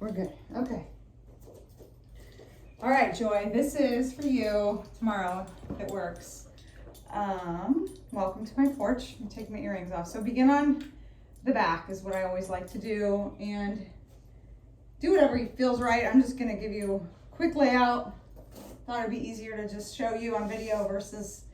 We're good. Okay. All right, Joy, this is for you tomorrow, if it works. Welcome to my porch. I'm taking my earrings off. So begin on the back is what I always like to do, and do whatever feels right. I'm just gonna give you a quick layout. Thought it'd be easier to just show you on video versus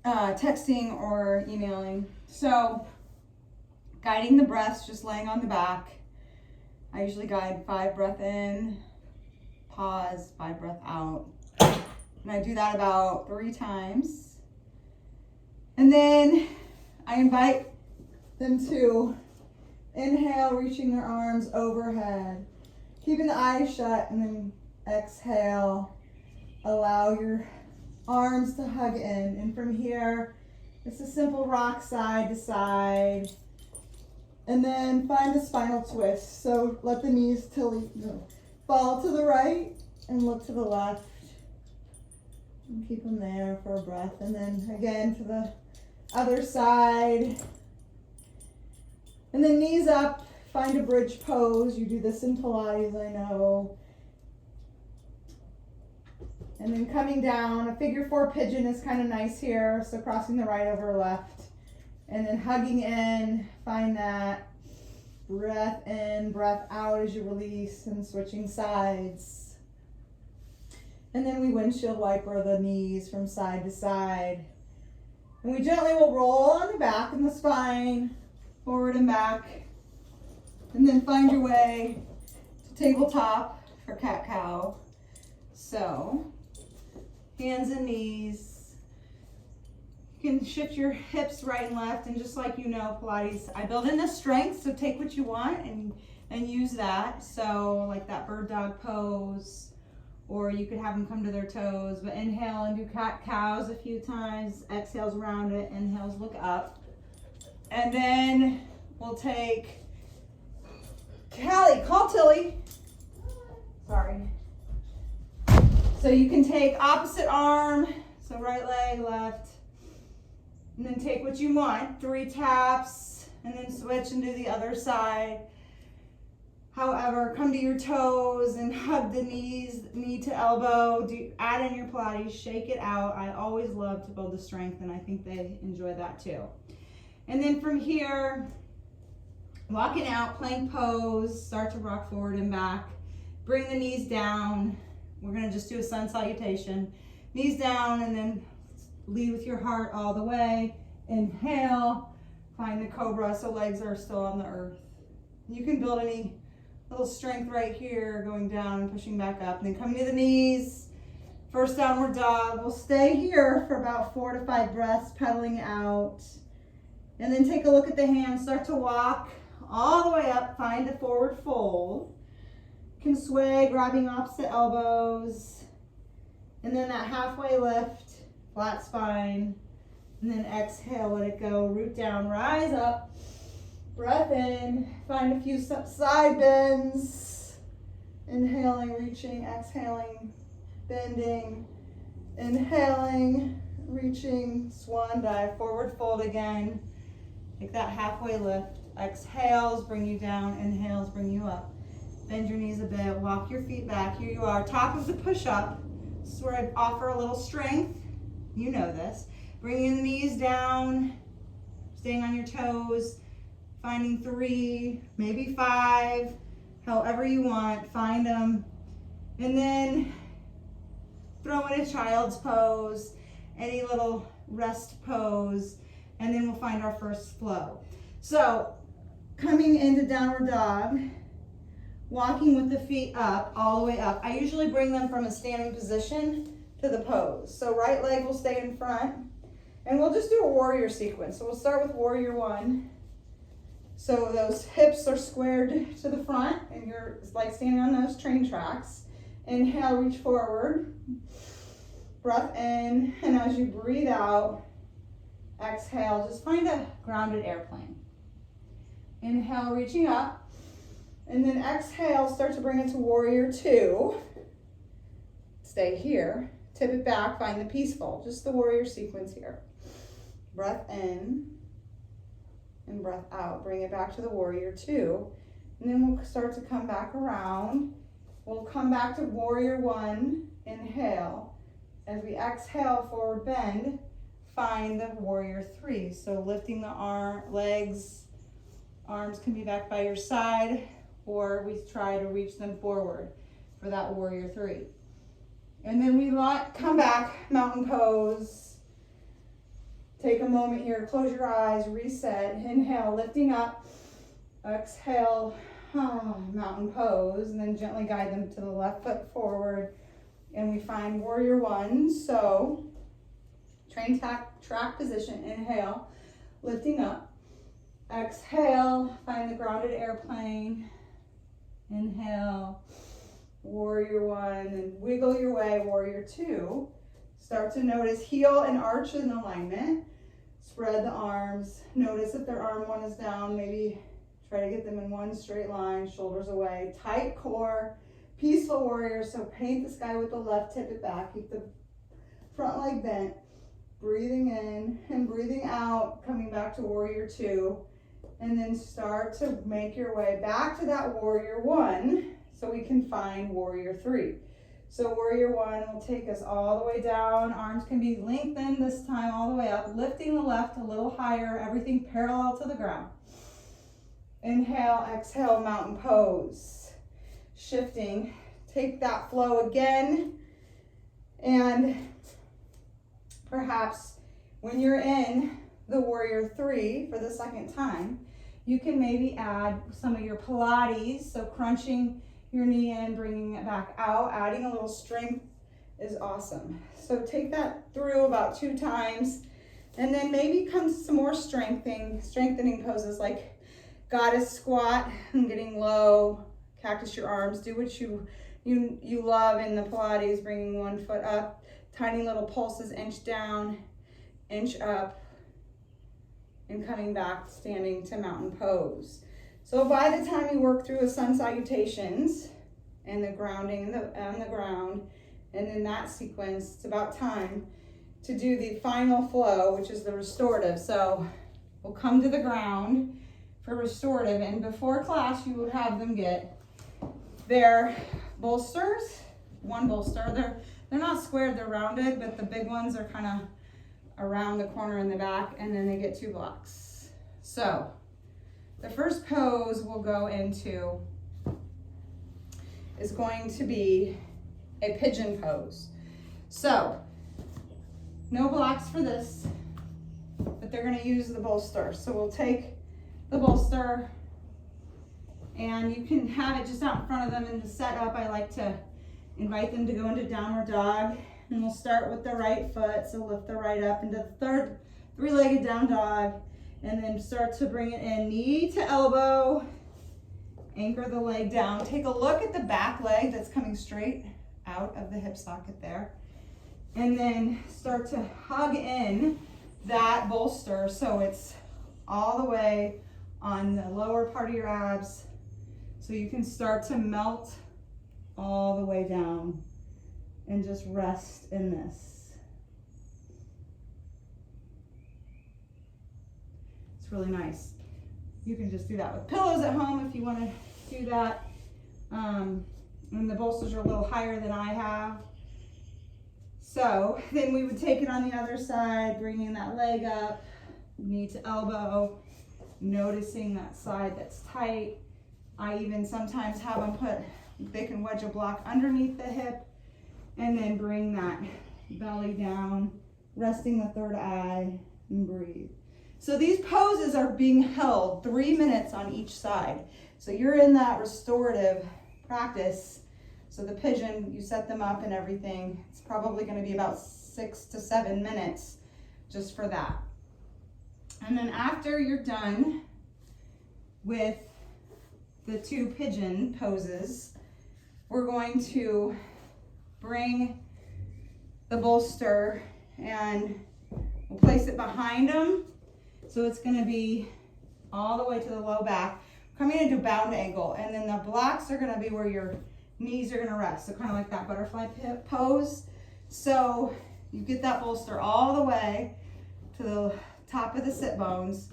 texting or emailing. So guiding the breaths, just laying on the back. I usually guide 5 breath in, pause, 5 breath out. And I do that about 3 times. And then I invite them to inhale, reaching their arms overhead, keeping the eyes shut, and then exhale. Allow your arms to hug in. And from here, it's a simple rock side to side. And then find a spinal twist. So let the knees fall to the right and look to the left. And keep them there for a breath. And then again to the other side. And then knees up, find a bridge pose. You do this in Pilates, I know. And then coming down, a figure 4 pigeon is kind of nice here. So crossing the right over left. And then hugging in, find that breath in, breath out as you release, and switching sides. And then we windshield wiper the knees from side to side. And we gently will roll on the back and the spine, forward and back. And then find your way to tabletop for cat-cow. So, hands and knees. You can shift your hips right and left, and just like you know, Pilates, I build in the strength, so take what you want and use that. So like that bird dog pose, or you could have them come to their toes, but inhale and do cat-cows a few times, exhales around it, inhales look up. And then we'll take, Callie, call Tilly. Sorry. So you can take opposite arm, so right leg, left, and then take what you want, 3 taps, and then switch and do the other side. However, come to your toes and hug the knees, knee to elbow. Add in your Pilates, shake it out. I always love to build the strength, and I think they enjoy that too. And then from here, walking out, plank pose, start to rock forward and back. Bring the knees down. We're gonna just do a sun salutation. Knees down, and then lead with your heart all the way. Inhale, find the cobra, so legs are still on the earth. You can build any little strength right here, going down and pushing back up. And then coming to the knees, first downward dog. We'll stay here for about 4 to 5 breaths, pedaling out. And then take a look at the hands, start to walk all the way up, find a forward fold. You can sway, grabbing opposite elbows. And then that halfway lift, flat spine, and then exhale, let it go, root down, rise up, breath in, find a few side bends, inhaling, reaching, exhaling, bending, inhaling, reaching, swan dive, forward fold again, take that halfway lift, exhales, bring you down, inhales, bring you up, bend your knees a bit, walk your feet back, here you are, top of the push-up. This is where I offer a little strength. You know this. Bringing the knees down, staying on your toes, finding 3, maybe 5, however you want, find them. And then throw in a child's pose, any little rest pose, and then we'll find our first flow. So coming into downward dog, walking with the feet up, all the way up. I usually bring them from a standing position to the pose. So right leg will stay in front, and we'll just do a warrior sequence. So we'll start with warrior 1. So those hips are squared to the front, and you're like standing on those train tracks. Inhale, reach forward, breath in, and as you breathe out, exhale, just find a grounded airplane. Inhale, reaching up. And then exhale, start to bring it to warrior 2. Stay here, tip it back, find the peaceful, just the warrior sequence here. Breath in and breath out. Bring it back to the warrior 2. And then we'll start to come back around. We'll come back to warrior one, inhale. As we exhale, forward bend, find the warrior three. So lifting the legs, arms can be back by your side, or we try to reach them forward for that warrior three. And then we come back, mountain pose. Take a moment here, close your eyes, reset, inhale, lifting up, exhale, mountain pose, and then gently guide them to the left foot forward. And we find warrior one. So train track position, inhale, lifting up, exhale, find the grounded airplane, inhale, warrior one, and wiggle your way, warrior two. Start to notice heel and arch in alignment. Spread the arms. Notice if their arm one is down, maybe try to get them in one straight line, shoulders away. Tight core, peaceful warrior. So paint the sky with the left, tip it back. Keep the front leg bent. Breathing in and breathing out, coming back to warrior two. And then start to make your way back to that warrior one so we can find warrior three. So warrior one will take us all the way down. Arms can be lengthened this time all the way up, lifting the left a little higher, everything parallel to the ground. Inhale, exhale, mountain pose. Shifting, take that flow again. And perhaps when you're in the warrior three for the second time, you can maybe add some of your Pilates, so crunching your knee in, bringing it back out, adding a little strength is awesome. So take that through about 2 times, and then maybe come some more strengthening poses like goddess squat and getting low, cactus your arms, do what you love in the Pilates, bringing one foot up, tiny little pulses, inch down, inch up, and coming back, standing to mountain pose. So by the time you work through the sun salutations and the grounding on the ground, and in that sequence, it's about time to do the final flow, which is the restorative. So we'll come to the ground for restorative, and before class you would have them get their bolsters, one bolster. They're not squared, they're rounded, but the big ones are kind of around the corner in the back, and then they get 2 blocks. So the first pose we'll go into is going to be a pigeon pose. So no blocks for this, but they're going to use the bolster. So we'll take the bolster, and you can have it just out in front of them in the setup. I like to invite them to go into downward dog, and we'll start with the right foot. So lift the right up into the third three-legged down dog, and then start to bring it in, knee to elbow, anchor the leg down. Take a look at the back leg that's coming straight out of the hip socket there. And then start to hug in that bolster so it's all the way on the lower part of your abs, so you can start to melt all the way down and just rest in this. Really nice. You can just do that with pillows at home if you want to do that. And the bolsters are a little higher than I have. So then we would take it on the other side, bringing that leg up, knee to elbow, noticing that side that's tight. I even sometimes have them they can wedge a block underneath the hip, and then bring that belly down, resting the third eye, and breathe. So these poses are being held 3 minutes on each side. So you're in that restorative practice. So the pigeon, you set them up and everything. It's probably going to be about 6 to 7 minutes just for that. And then after you're done with the 2 pigeon poses, we're going to bring the bolster and we'll place it behind them. So it's going to be all the way to the low back, coming into bound angle, and then the blocks are going to be where your knees are going to rest. So kind of like that butterfly pose. So you get that bolster all the way to the top of the sit bones,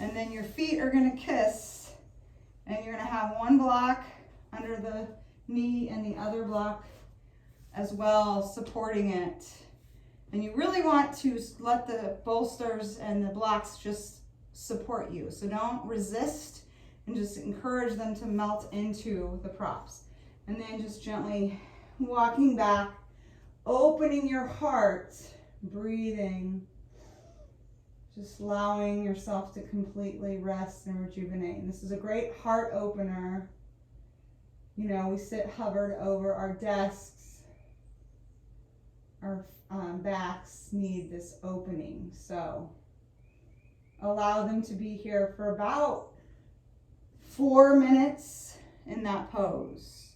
and then your feet are going to kiss And you're gonna have one block under the knee and the other block as well supporting it. And you really want to let the bolsters and the blocks just support you. So don't resist, and just encourage them to melt into the props. And then just gently walking back, opening your heart, breathing, just allowing yourself to completely rest and rejuvenate. And this is a great heart opener. You know, we sit hovered over our desks. Our backs need this opening. So allow them to be here for about 4 minutes in that pose.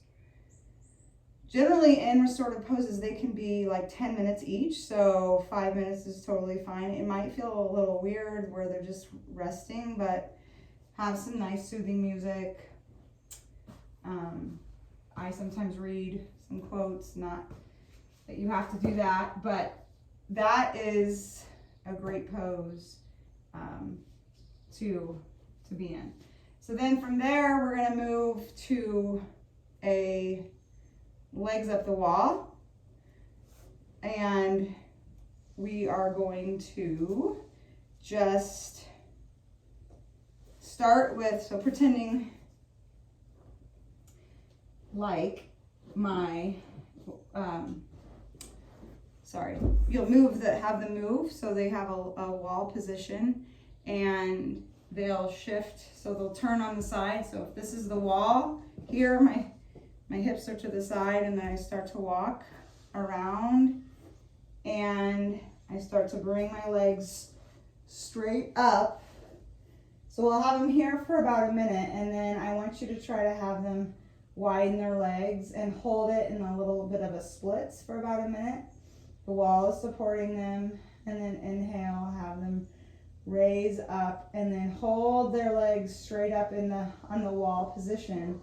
Generally in restorative poses, they can be like 10 minutes each, so 5 minutes is totally fine. It might feel a little weird where they're just resting, but have some nice soothing music. I sometimes read some quotes, not that you have to do that, but that is a great pose to be in. So then from there, we're gonna move to a legs up the wall, and we are going to just start with, so pretending like my, you'll have them move so they have a wall position, and they'll shift, so they'll turn on the side. So if this is the wall here, my hips are to the side, and then I start to walk around, and I start to bring my legs straight up. So we'll have them here for about a minute, and then I want you to try to have them widen their legs and hold it in a little bit of a splits for about a minute. The wall is supporting them, and then inhale, have them raise up, and then hold their legs straight up on the wall position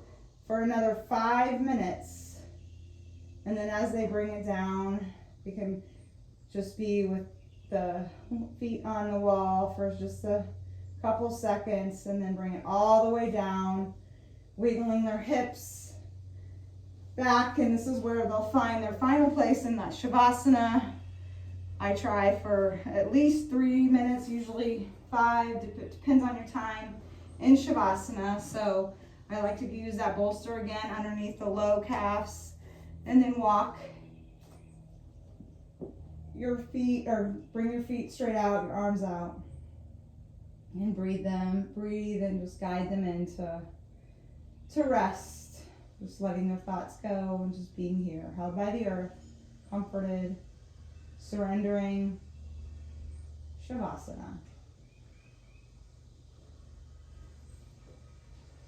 for another 5 minutes. And then as they bring it down, you can just be with the feet on the wall for just a couple seconds, and then bring it all the way down, wiggling their hips back, and this is where they'll find their final place in that shavasana. I try for at least 3 minutes, usually 5, it depends on your time in shavasana. So I like to use that bolster again underneath the low calves, and then walk your feet, or bring your feet straight out, your arms out, and breathe and just guide them into rest. Just letting their thoughts go and just being here, held by the earth, comforted, surrendering, shavasana.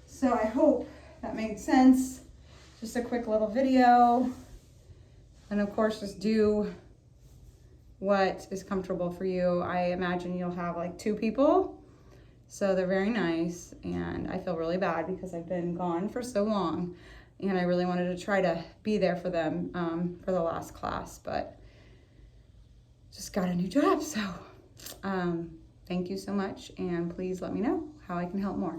So I hope that made sense. Just a quick little video. And of course, just do what is comfortable for you. I imagine you'll have like 2 people. So they're very nice, and I feel really bad because I've been gone for so long, and I really wanted to try to be there for them for the last class, but just got a new job. So thank you so much, and please let me know how I can help more.